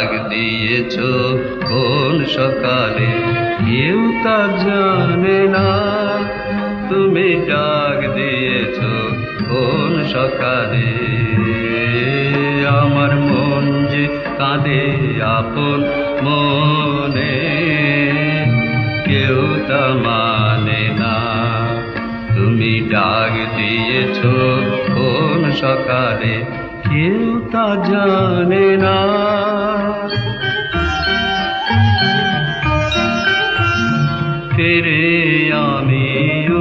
ডাক দিয়েছ কোন সকালে কেউ তা জানে না। তুমি ডাক দিয়েছ কোন সকালে আমার মন যে কাঁদে আপন মনে কেউ তা মানে না। তুমি ডাক দিয়েছ কোন সকালে কেউ তা জানে না। ফিরে আমি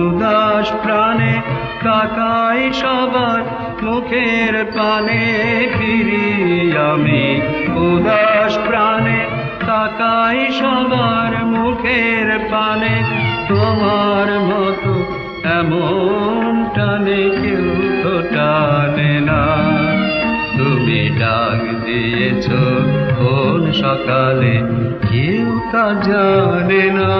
উদাস প্রাণে তাকাই সবার মুখের পানে। ফিরি আমি উদাস প্রাণে তাকাই সবার মুখের পানে। তোমার মতো এমন টানে কেউ তো টানে না। তুমি ডাক দিয়েছ কোন সকালে কেউ তা জানে না।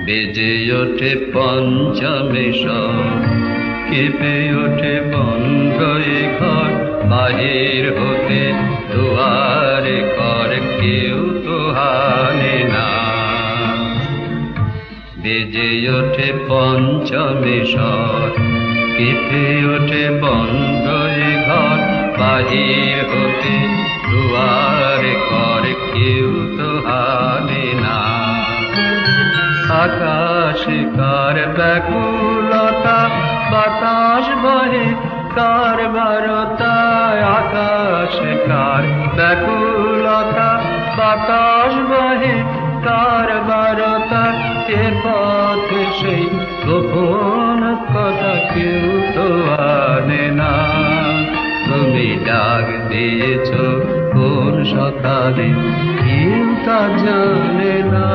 বেজে ওঠে পঞ্চমে সব কেঁপে ওঠে বন্ধ এ ঘর। বাহির হতে দুয়ারে ঘর কেউ তো হানে না। বেজে ওঠে পঞ্চমে সব কেঁপে ওঠে বন্ধ এ ঘর। বাহির হতে দুয়ারে ঘর কেউ তো হানে না। আকাশে কার ব্যাকুলতা বাতাস বহে কার বারতায়। আকাশে কার ব্যাকুলতা বাতাস বহে কার বারতা। এ পথে সেই গোপন কথা কেউ তো আনে না। তুমি ডাক দিয়েছ কোন সকালে কেউ তা জানে না।